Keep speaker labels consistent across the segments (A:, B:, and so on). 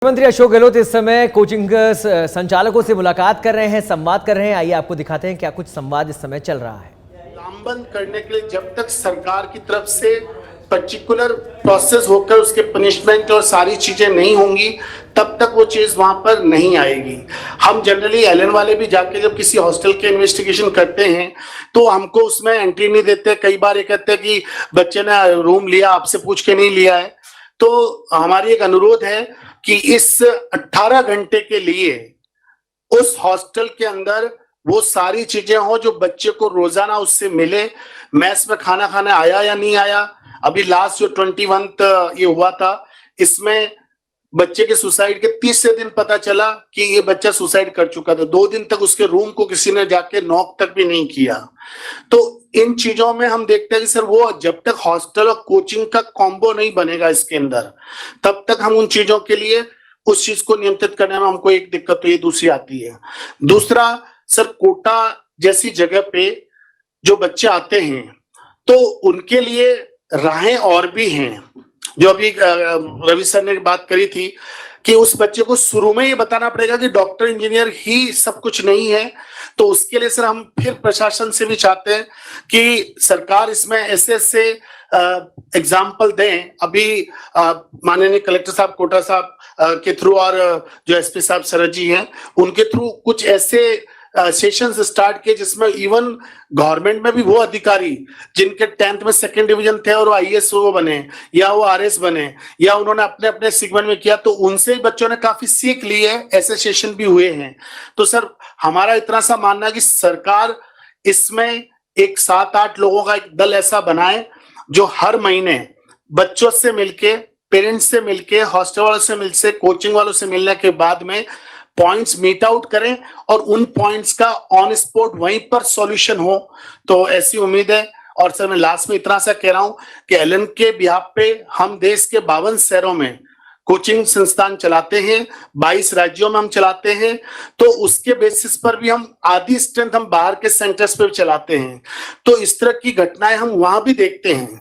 A: मुख्यमंत्री अशोक गहलोत इस समय कोचिंग संचालकों से मुलाकात कर रहे हैं, संवाद कर रहे हैं। आइए आपको दिखाते हैं क्या कुछ संवाद इस समय चल रहा है।
B: लामबंद करने के लिए जब तक सरकार की तरफ से पर्टिकुलर प्रोसेस होकर उसके पनिशमेंट और सारी चीजें नहीं होंगी तब तक वो चीज वहां पर नहीं आएगी। हम जनरली एलन वाले भी जाके जब किसी हॉस्टल के इन्वेस्टिगेशन करते हैं तो हमको उसमें एंट्री नहीं देते। कई बार ये कहते हैं कि बच्चे ने रूम लिया, आपसे पूछ के नहीं लिया है। तो हमारी एक अनुरोध है कि इस 18 घंटे के लिए उस हॉस्टल के अंदर वो सारी चीजें हो जो बच्चे को रोजाना उससे मिले। मैस में खाना खाने आया या नहीं आया। अभी लास्ट जो 21 ये हुआ था, इसमें बच्चे के सुसाइड के 30 दिन पता चला कि ये बच्चा सुसाइड कर चुका था। 2 दिन तक उसके रूम को किसी ने जाके नॉक तक भी नहीं किया। तो इन चीजों में हम देखते हैं कि सर वो जब तक हॉस्टल और कोचिंग का कॉम्बो नहीं बनेगा इसके अंदर, तब तक हम उन चीजों के लिए उस चीज को नियंत्रित करने में हमको एक दिक्कत तो ये दूसरी आती है। दूसरा सर, कोटा जैसी जगह पे जो बच्चे आते हैं तो उनके लिए राहें और भी हैं। जो अभी रवि सर ने बात करी थी कि उस बच्चे को शुरू में ये बताना पड़ेगा कि डॉक्टर इंजीनियर ही सब कुछ नहीं है। तो उसके लिए सर हम फिर प्रशासन से भी चाहते हैं कि सरकार इसमें ऐसे ऐसे एग्जाम्पल दें। अभी माननीय कलेक्टर साहब कोटा साहब के थ्रू और जो एसपी साहब सरज जी हैं उनके थ्रू कुछ ऐसे सेशंस स्टार्ट किए जिसमें इवन गवर्नमेंट में भी वो अधिकारी जिनके 10th में 2nd डिवीजन थे और वो आईएएस वो बने या वो आरएस बने या उन्होंने अपने अपने सेगमेंट में किया, तो उनसे बच्चों ने काफी सीख ली है। ऐसे सेशन भी हुए हैं। तो सर हमारा इतना सा मानना है कि सरकार इसमें एक 7-8 लोगों का एक दल ऐसा बनाए जो हर महीने बच्चों से मिलके, पेरेंट्स से मिलके, हॉस्टल वालों से मिलके, कोचिंग वालों से मिलने के बाद में पॉइंट्स मीट आउट करें और उन पॉइंट्स का ऑन स्पॉट वहीं पर सॉल्यूशन हो। तो ऐसी उम्मीद है। और सर मैं लास्ट में इतना सा कह रहा हूं कि एलन के बिहाफ पे हम देश के 52 शहरों में कोचिंग संस्थान चलाते हैं, 22 राज्यों में हम चलाते हैं। तो उसके बेसिस पर भी हम आधी स्ट्रेंथ हम बाहर के सेंटर्स पे भी चलाते हैं। तो इस तरह की घटनाएं हम वहां भी देखते हैं।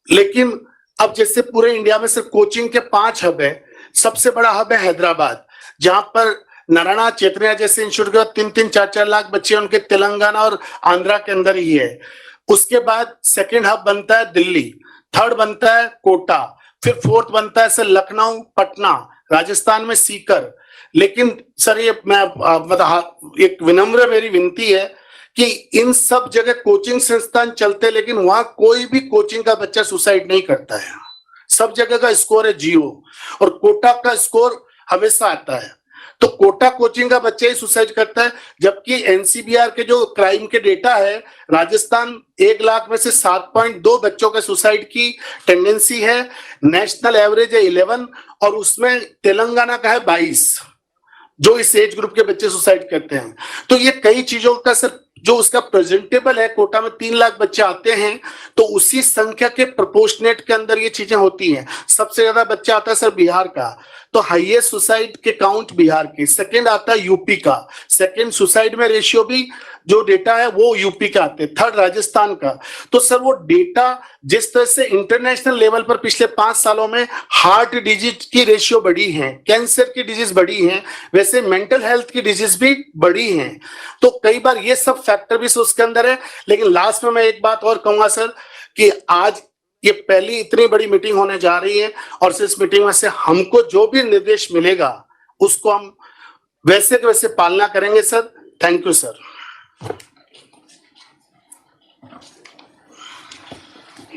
B: लेकिन अब जैसे पूरे इंडिया में सिर्फ कोचिंग के 5 हब है। सबसे बड़ा हब है हैदराबाद, जहां पर नारायणा चैतन्य जैसे इंस्टीट्यूट के 3-3, 4-4 लाख बच्चे उनके तेलंगाना और आंध्रा के अंदर ही है। उसके बाद 2nd हब बनता है दिल्ली, 3rd बनता है कोटा, फिर 4th बनता है सर लखनऊ, पटना, राजस्थान में सीकर। लेकिन सर ये मैं मतलब एक विनम्र मेरी विनती है कि इन सब जगह कोचिंग संस्थान चलते, लेकिन वहां कोई भी कोचिंग का बच्चा सुसाइड नहीं करता है। सब जगह का स्कोर है 0 और कोटा का स्कोर हमेशा आता है। तो कोटा कोचिंग का बच्चा ही सुसाइड करता है, जबकि एनसीबीआर के जो क्राइम के डेटा है, राजस्थान 1 लाख में से 7.2 बच्चों के सुसाइड की टेंडेंसी है। नेशनल एवरेज है 11 और उसमें तेलंगाना का है 22 जो इस एज ग्रुप के बच्चे सुसाइड करते हैं। तो ये कई चीजों का सर जो उसका प्रेजेंटेबल है, कोटा में 3 लाख बच्चे आते हैं तो उसी संख्या के प्रोपोर्शनेट के अंदर ये चीजें होती हैं। सबसे ज्यादा बच्चा आता है सर बिहार का, तो हाईएस्ट सुसाइड के काउंट बिहार की। 2nd आता है यूपी का, 2nd सुसाइड में रेशियो भी जो डेटा है वो यूपी का आते हैं। 3rd राजस्थान का। तो सर वो डेटा जिस तरह से इंटरनेशनल लेवल पर पिछले 5 सालों में हार्ट डिजीज की रेशियो बढ़ी है, कैंसर की डिजीज बढ़ी है, वैसे मेंटल हेल्थ की डिजीज भी बढ़ी है। तो कई बार ये सब फैक्टर भी उसके अंदर है। लेकिन लास्ट में मैं एक बात और कहूंगा सर कि आज ये पहली इतनी बड़ी मीटिंग होने जा रही है और इस मीटिंग में से हमको जो भी निर्देश मिलेगा उसको हम वैसे के वैसे पालना करेंगे सर। Thank you sir.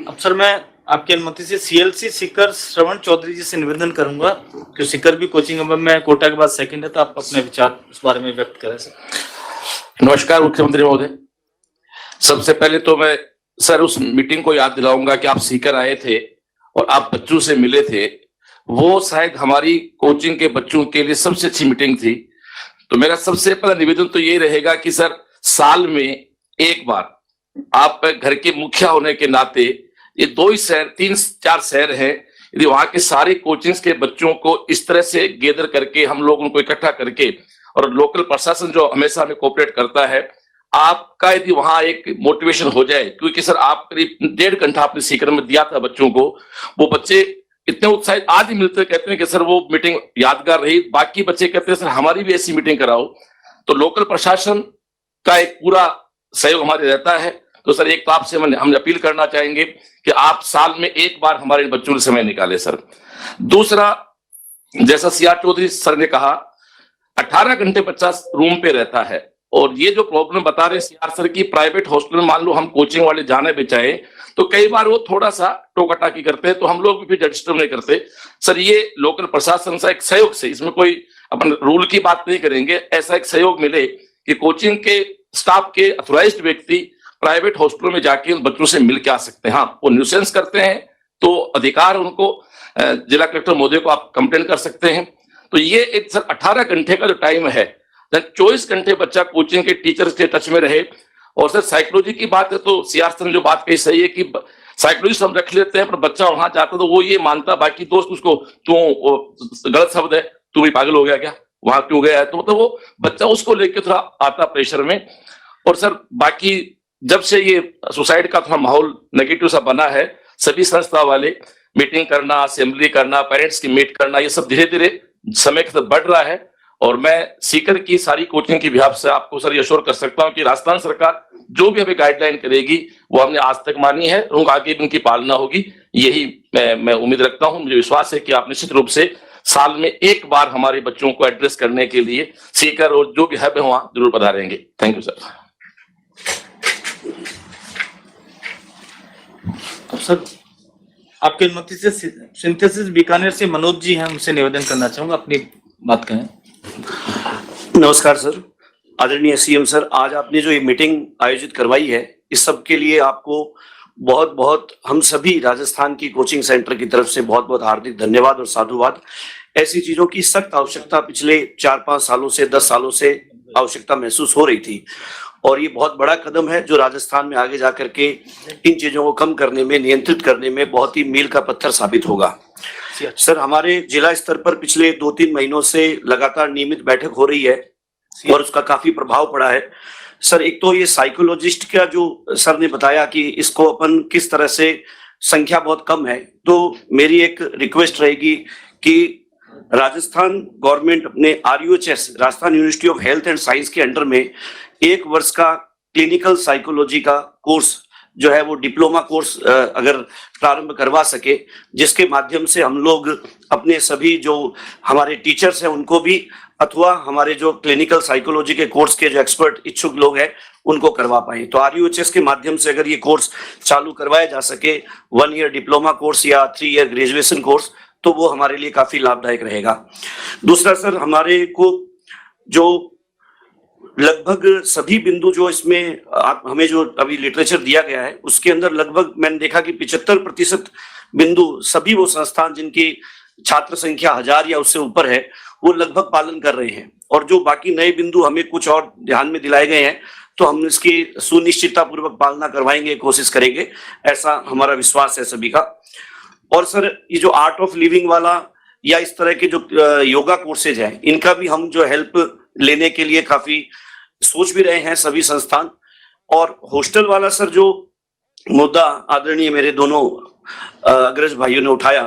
C: अब सर मैं आपकी अनुमति से सीएलसी सीकर श्रवण चौधरी जी से निवेदन करूंगा कि सीकर भी कोचिंग हब में कोटा के बाद 2nd है, तो आप अपने विचार उस बारे में व्यक्त करें सर।
D: नमस्कार मुख्यमंत्री महोदय। सबसे पहले तो मैं सर उस मीटिंग को याद दिलाऊंगा कि आप सीकर आए थे और आप बच्चों से मिले थे। वो शायद हमारी कोचिंग के बच्चों के लिए सबसे अच्छी मीटिंग थी। तो मेरा सबसे पहला निवेदन तो ये रहेगा कि सर साल में एक बार आप घर के मुखिया होने के नाते, ये 2 ही शहर 3-4 शहर हैं, यदि वहां के सारे कोचिंग्स के बच्चों को इस तरह से गेदर करके हम लोग उनको इकट्ठा करके, और लोकल प्रशासन जो हमेशा हमें कोऑपरेट करता है, आपका यदि वहां एक मोटिवेशन हो जाए, क्योंकि सर आप करीब 1.5 घंटा आपने सीकर में दिया था बच्चों को, वो बच्चे इतने उत्साहित आज ही मिलते कहते हैं कि सर वो मीटिंग यादगार रही। बाकी बच्चे कहते हैं सर हमारी भी ऐसी मीटिंग कराओ। तो लोकल प्रशासन का एक पूरा सहयोग हमारे रहता है। तो सर एक तो आपसे हम अपील करना चाहेंगे कि आप साल में एक बार हमारे बच्चों के समय निकालें सर। दूसरा, जैसा सीआर चौधरी सर ने कहा, 18 घंटे बच्चा रूम पे रहता है। और ये जो प्रॉब्लम बता रहे सीआर सर की, प्राइवेट हॉस्टल में मान लो हम कोचिंग वाले जाने भी चाहे तो कई बार वो थोड़ा सा टोकाटाकी करते हैं, तो हम लोग भी फिर डिस्टर्ब नहीं करते। सर ये लोकल प्रशासन से एक सहयोग से, इसमें कोई अपन रूल की बात नहीं करेंगे, ऐसा एक सहयोग मिले कि कोचिंग के स्टाफ के अथोराइज्ड व्यक्ति प्राइवेट हॉस्टलों में जाके उन बच्चों से मिल के आ सकते हैं। हाँ, वो न्यूसेंस करते हैं तो अधिकार उनको जिला कलेक्टर महोदय को आप कंप्लेन कर सकते हैं। तो ये एक सर 18 घंटे का जो टाइम है, 24 घंटे बच्चा कोचिंग के टीचर से टच में रहे। और सर साइकोलॉजी की बात है तो सीआर सर ने जो बात कही सही है कि साइकोलॉजिस्ट हम रख लेते हैं, पर बच्चा वहां जाता तो वो ये मानता, बाकी दोस्त उसको तू गलत शब्द है, तू भी पागल हो गया क्या, वहां क्यों गया है, तो मतलब वो बच्चा उसको लेके थोड़ा आता प्रेशर में। और सर बाकी जब से ये सुसाइड का थोड़ा माहौल नेगेटिव सा बना है, सभी संस्था वाले मीटिंग करना, असेंबली करना, पेरेंट्स की मीट करना, ये सब धीरे धीरे समय के साथ बढ़ रहा है। और मैं सीकर की सारी कोचिंग की बिहाफ से आपको सर अश्योर कर सकता हूं कि राजस्थान सरकार जो भी हमें गाइडलाइन करेगी वो हमने आज तक मानी है, उनका आगे भी उनकी पालना होगी, यही मैं उम्मीद रखता हूं। मुझे विश्वास है कि आप निश्चित रूप से साल में एक बार हमारे बच्चों को एड्रेस करने के लिए सीकर और जो भी हब है वहां जरूर पधारेंगे। Thank you sir.
C: अब सर आपकी अनुमति से सिंथेसिस बीकानेर से मनोज जी हैं, उनसे निवेदन करना चाहूंगा, अपनी बात कहें।
E: नमस्कार सर, आदरणीय सीएम सर, आज आपने जो ये मीटिंग आयोजित करवाई है, इस सब के लिए आपको बहुत बहुत हम सभी राजस्थान की कोचिंग सेंटर की तरफ से बहुत बहुत हार्दिक धन्यवाद और साधुवाद। ऐसी चीजों की सख्त आवश्यकता पिछले 4-5 सालों से 10 सालों से आवश्यकता महसूस हो रही थी, और ये बहुत बड़ा कदम है जो राजस्थान में आगे जाकर के इन चीजों को कम करने में, नियंत्रित करने में बहुत ही मील का पत्थर साबित होगा। सर हमारे जिला स्तर पर पिछले 2-3 महीनों से लगातार नियमित बैठक हो रही है और उसका काफी प्रभाव पड़ा है। सर एक तो ये साइकोलॉजिस्ट का जो सर ने बताया कि इसको अपन किस तरह से, संख्या बहुत कम है, तो मेरी एक रिक्वेस्ट रहेगी कि राजस्थान गवर्नमेंट अपने RUHS Rajasthan university of health and science के अंडर में 1 वर्ष का क्लिनिकल साइकोलॉजी का कोर्स जो है वो डिप्लोमा कोर्स अगर प्रारंभ करवा सके, जिसके माध्यम से हम लोग अपने सभी जो हमारे टीचर्स हैं उनको भी, अथवा हमारे जो क्लिनिकल साइकोलॉजी के कोर्स के जो एक्सपर्ट इच्छुक लोग हैं उनको करवा पाए। तो RUHS के माध्यम से अगर ये कोर्स चालू करवाया जा सके, 1 ईयर डिप्लोमा कोर्स या 3 ईयर ग्रेजुएशन कोर्स, तो वो हमारे लिए काफी लाभदायक रहेगा। दूसरा सर, हमारे को जो लगभग सभी बिंदु जो इसमें आप हमें जो अभी लिटरेचर दिया गया है उसके अंदर लगभग मैंने देखा कि 75% बिंदु सभी वो संस्थान जिनकी छात्र संख्या 1000 या उससे ऊपर है वो लगभग पालन कर रहे हैं, और जो बाकी नए बिंदु हमें कुछ और ध्यान में दिलाए गए हैं तो हम इसकी सुनिश्चितता पूर्वक पालना करवाएंगे, कोशिश करेंगे, ऐसा हमारा विश्वास है सभी का। और सर ये जो आर्ट ऑफ लिविंग वाला या इस तरह के जो योगा कोर्सेज है, इनका भी हम जो हेल्प लेने के लिए काफी सोच भी रहे हैं सभी संस्थान। और हॉस्टल वाला सर जो मुद्दा आदरणीय मेरे दोनों अग्रज भाइयों ने उठाया,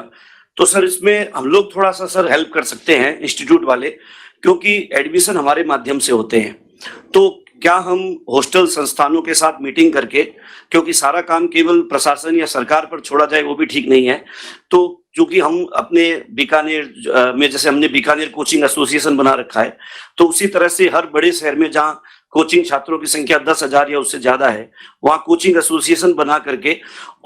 E: तो सर इसमें हम लोग थोड़ा सा सर हेल्प कर सकते हैं इंस्टीट्यूट वाले, क्योंकि एडमिशन हमारे माध्यम से होते हैं। तो क्या हम हॉस्टल संस्थानों के साथ मीटिंग करके, क्योंकि सारा काम केवल प्रशासन या सरकार पर छोड़ा जाए वो भी ठीक नहीं है, तो क्योंकि हम अपने बीकानेर में जैसे हमने बीकानेर कोचिंग एसोसिएशन बना रखा है, तो उसी तरह से हर बड़े शहर में जहाँ कोचिंग छात्रों की संख्या 10,000 या उससे ज्यादा है, वहाँ कोचिंग एसोसिएशन बना करके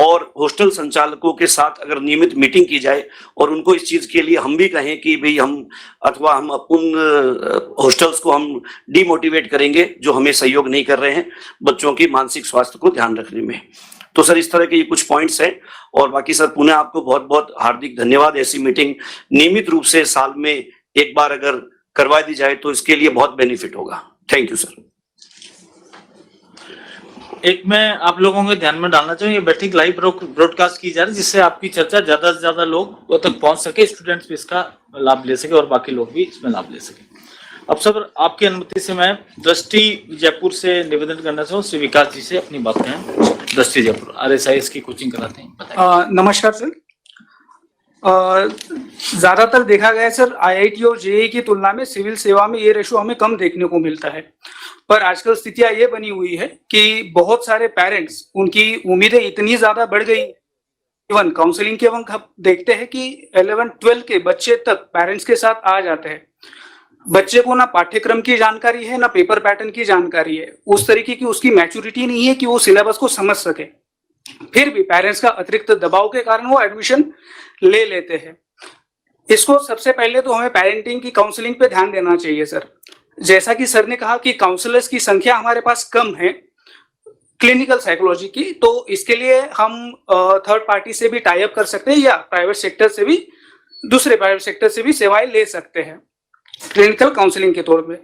E: और हॉस्टल संचालकों के साथ अगर नियमित मीटिंग की जाए और उनको इस चीज के लिए हम भी कहें कि भाई हम, अथवा हम उन हॉस्टल्स को हम डिमोटिवेट करेंगे जो हमें सहयोग नहीं कर रहे हैं बच्चों की मानसिक स्वास्थ्य को ध्यान रखने में। तो सर इस तरह के ये कुछ पॉइंट्स हैं, और बाकी सर पुनः आपको बहुत बहुत हार्दिक धन्यवाद। ऐसी मीटिंग नियमित रूप से साल में एक बार अगर करवा दी जाए तो इसके लिए बहुत बेनिफिट होगा। Thank you sir.
C: एक मैं आप लोगों के ध्यान में डालना चाहूँ, ये बैठक लाइव ब्रॉडकास्ट की जा रही है, जिससे आपकी चर्चा ज्यादा से ज्यादा लोग तक पहुंच सके, स्टूडेंट्स भी इसका लाभ ले सके और बाकी लोग भी इसमें लाभ ले सके। अब सर आपकी अनुमति से मैं दृष्टि जयपुर से निवेदन करना चाहूँ, श्री विकास जी से अपनी बात कहें। दृष्टि जयपुर RSIS की कोचिंग कराते हैं,
F: नमस्कार सर। ज्यादातर देखा गया है सर, आईआईटी और जेईई की तुलना में सिविल सेवा में ये रेशो हमें कम देखने को मिलता है। पर आजकल स्थितियां ये बनी हुई है कि बहुत सारे पेरेंट्स, उनकी उम्मीदें इतनी ज्यादा बढ़ गई, इवन काउंसलिंग के वक्त हम देखते हैं कि 11-12 के बच्चे तक पेरेंट्स के साथ आ जाते हैं। बच्चे को ना पाठ्यक्रम की जानकारी है, ना पेपर पैटर्न की जानकारी है, उस तरीके की उसकी मैच्योरिटी नहीं है कि वो सिलेबस को समझ सके। फिर भी पेरेंट्स का अतिरिक्त दबाव के कारण वो एडमिशन ले लेते हैं। इसको सबसे पहले तो हमें पेरेंटिंग की काउंसलिंग पे ध्यान देना चाहिए सर। जैसा कि सर ने कहा कि काउंसलर्स की संख्या हमारे पास कम है क्लिनिकल साइकोलॉजी की, तो इसके लिए हम थर्ड पार्टी से भी टाई अप कर सकते हैं या प्राइवेट सेक्टर से भी, दूसरे प्राइवेट सेक्टर से भी सेवाएं ले सकते हैं क्लिनिकल काउंसलिंग के तौर पे।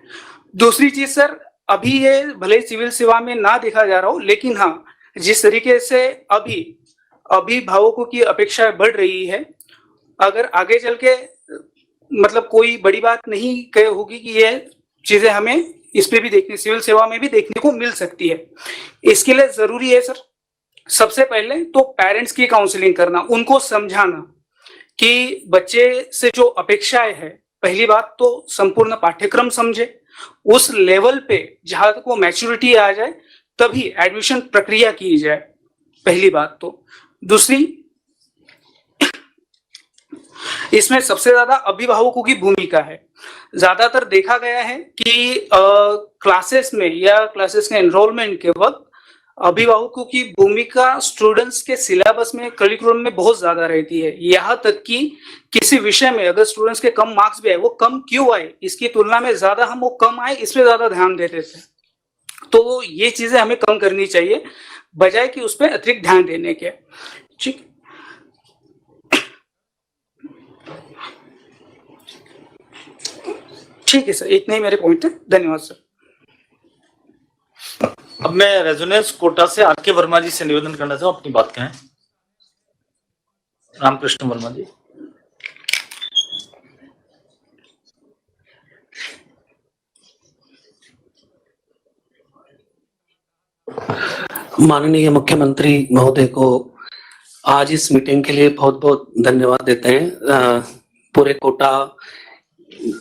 F: दूसरी चीज सर, अभी ये भले सिविल सेवा में ना देखा जा रहा हो, लेकिन हाँ, जिस तरीके से अभी अभिभावकों की अपेक्षाएं बढ़ रही है, अगर आगे चल के मतलब कोई बड़ी बात नहीं कह होगी कि ये चीजें हमें इस पे भी देखने, सिविल सेवा में भी देखने को मिल सकती है। इसके लिए जरूरी है सर, सबसे पहले तो पेरेंट्स की काउंसलिंग करना, उनको समझाना कि बच्चे से जो अपेक्षाएं है, पहली बात तो संपूर्ण पाठ्यक्रम समझे, उस लेवल पे जहां तक वो मैच्योरिटी आ जाए तभी एडमिशन प्रक्रिया की जाए, पहली बात तो। दूसरी, इसमें सबसे ज्यादा अभिभावकों की भूमिका है। ज्यादातर देखा गया है कि क्लासेस में या क्लासेस के एनरोलमेंट के वक्त अभिभावकों की भूमिका स्टूडेंट्स के सिलेबस में, करिकुलम में बहुत ज्यादा रहती है। यहाँ तक कि किसी विषय में अगर स्टूडेंट्स के कम मार्क्स भी आए, वो कम क्यों आए, इसकी तुलना में ज्यादा हम वो कम आए इस पे ज्यादा ध्यान देते थे। तो ये चीजें हमें कम करनी चाहिए बजाय कि उस पर अतिरिक्त ध्यान देने के। ठीक है सर, इतने ही मेरे पॉइंट है। धन्यवाद सर।
C: अब मैं रेजोनेंस कोटा से आर के वर्मा जी से निवेदन करना चाहूँ, अपनी बात कहें। रामकृष्ण वर्मा जी।
G: माननीय मुख्यमंत्री महोदय को आज इस मीटिंग के लिए बहुत बहुत धन्यवाद देते हैं पूरे कोटा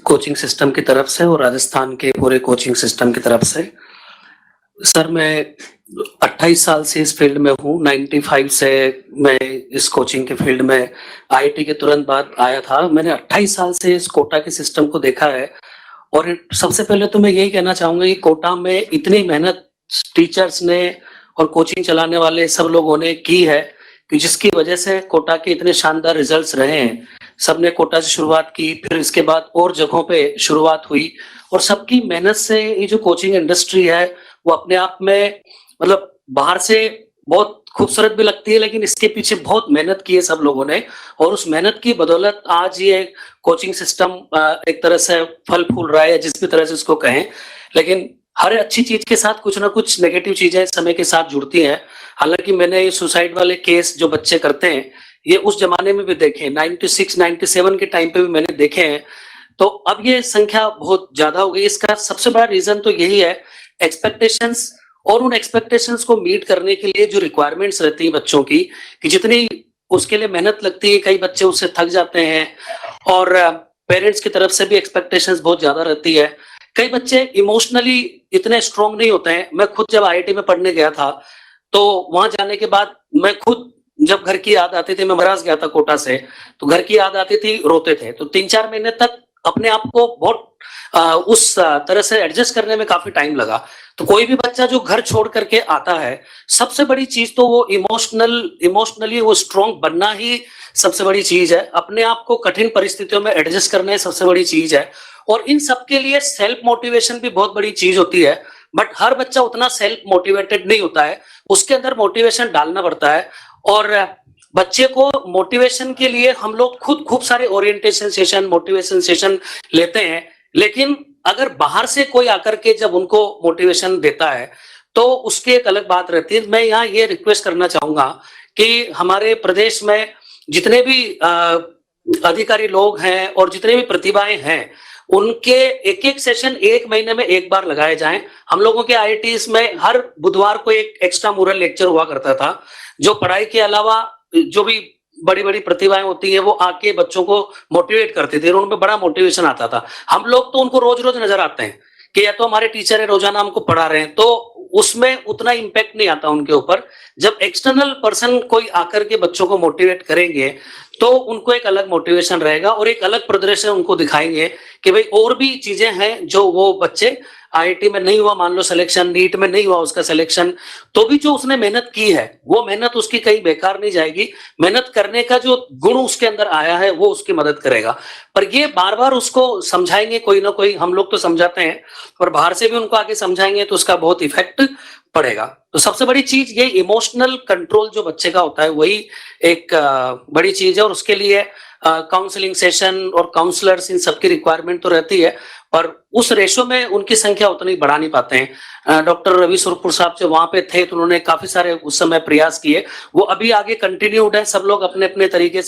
G: कोचिंग सिस्टम की तरफ से और राजस्थान के पूरे कोचिंग सिस्टम की तरफ से। सर, मैं 28 साल से इस फील्ड में हूँ। 95 से मैं इस कोचिंग के फील्ड में आईआईटी के तुरंत बाद आया था। मैंने 28 साल से इस कोटा के सिस्टम को देखा है और सबसे पहले तो मैं यही कहना चाहूंगा कि कोटा में इतनी मेहनत टीचर्स ने और कोचिंग चलाने वाले सब लोगों ने की है कि जिसकी वजह से कोटा के इतने शानदार रिजल्ट्स रहे हैं। सबने कोटा से शुरुआत की, फिर इसके बाद और जगहों पे शुरुआत हुई और सबकी मेहनत से ये जो कोचिंग इंडस्ट्री है वो अपने आप में मतलब बाहर से बहुत खूबसूरत भी लगती है, लेकिन इसके पीछे बहुत मेहनत की है सब लोगों ने और उस मेहनत की बदौलत आज ये कोचिंग सिस्टम एक तरह से फल फूल रहा है, जिस भी तरह से इसको कहें। लेकिन हर अच्छी चीज के साथ कुछ ना कुछ नेगेटिव चीजें समय के साथ जुड़ती हैं। हालांकि मैंने ये सुसाइड वाले केस जो बच्चे करते हैं ये उस जमाने में भी देखे, 96, 97 के टाइम पे भी मैंने देखे हैं। तो अब ये संख्या बहुत ज्यादा हो गई। इसका सबसे बड़ा रीजन तो यही है, एक्सपेक्टेशंस, और उन एक्सपेक्टेशंस को मीट करने के लिए जो रिक्वायरमेंट्स रहती है बच्चों की, कि जितनी उसके लिए मेहनत लगती है, कई बच्चे उससे थक जाते हैं और पेरेंट्स की तरफ से भी एक्सपेक्टेशंस बहुत ज्यादा रहती है। कई बच्चे इमोशनली इतने स्ट्रांग नहीं होते हैं। मैं खुद जब आईआईटी में पढ़ने गया था तो वहां जाने के बाद मैं खुद जब घर की याद आती थी, मैं महाराज गया था कोटा से, तो घर की याद आती थी, रोते थे। तो 3-4 महीने तक अपने आप को बहुत उस तरह से एडजस्ट करने में काफी टाइम लगा। तो कोई भी बच्चा जो घर छोड़ करके आता है, सबसे बड़ी चीज तो वो इमोशनली वो स्ट्रांग बनना ही सबसे बड़ी चीज है। अपने आप को कठिन परिस्थितियों में एडजस्ट करना ही सबसे बड़ी चीज है और इन सबके लिए सेल्फ मोटिवेशन भी बहुत बड़ी चीज होती है। बट हर बच्चा उतना सेल्फ मोटिवेटेड नहीं होता है, उसके अंदर मोटिवेशन डालना पड़ता है। और बच्चे को मोटिवेशन के लिए हम लोग खुद खूब सारे ओरिएंटेशन सेशन, मोटिवेशन सेशन लेते हैं, लेकिन अगर बाहर से कोई आकर के जब उनको मोटिवेशन देता है तो उसकी एक अलग बात रहती है। मैं यहाँ ये रिक्वेस्ट करना चाहूंगा कि हमारे प्रदेश में जितने भी अधिकारी लोग हैं और जितने भी प्रतिभाएं हैं, उनके एक सेशन 1 महीने में 1 बार लगाए जाएं। हम लोगों के आईआईटीज में हर बुधवार को एक एक्स्ट्रा मुरल लेक्चर हुआ करता था, जो पढ़ाई के अलावा जो भी बड़ी बड़ी प्रतिभाएं होती हैं वो आके बच्चों को मोटिवेट करती थी और उनमें बड़ा मोटिवेशन आता था। हम लोग तो उनको रोज रोज नजर आते हैं कि या तो हमारे टीचर है रोजाना हमको पढ़ा रहे हैं, तो उसमें उतना इम्पैक्ट नहीं आता उनके ऊपर। जब एक्सटर्नल पर्सन कोई आकर के बच्चों को मोटिवेट करेंगे तो उनको एक अलग मोटिवेशन रहेगा और एक अलग प्रदर्शन उनको दिखाएंगे कि भाई और भी चीजें हैं जो वो बच्चे आईआईटी में नहीं हुआ, मान लो सिलेक्शन, नीट में नहीं हुआ उसका सिलेक्शन, तो भी जो उसने मेहनत की है वो मेहनत उसकी कहीं बेकार नहीं जाएगी। मेहनत करने का जो गुण उसके अंदर आया है वो उसकी मदद करेगा। पर ये बार बार उसको समझाएंगे कोई ना कोई, हम लोग तो समझाते हैं और बाहर से भी उनको आगे समझाएंगे तो उसका बहुत इफेक्ट पड़ेगा। तो सबसे बड़ी चीज ये इमोशनल कंट्रोल जो बच्चे का होता है वही एक बड़ी चीज है और उसके लिए काउंसलिंग सेशन और काउंसलर्स इन सबकी रिक्वायरमेंट तो रहती है, पर उस रेशो में उनकी संख्या उतनी बढ़ा नहीं पाते हैं। डॉक्टर रवि सुरपुर साहब जो वहां पे थे तो उन्होंने काफी सारे उस समय प्रयास किए, वो अभी आगे कंटिन्यूड है, सब लोग अपने अपने तरीके से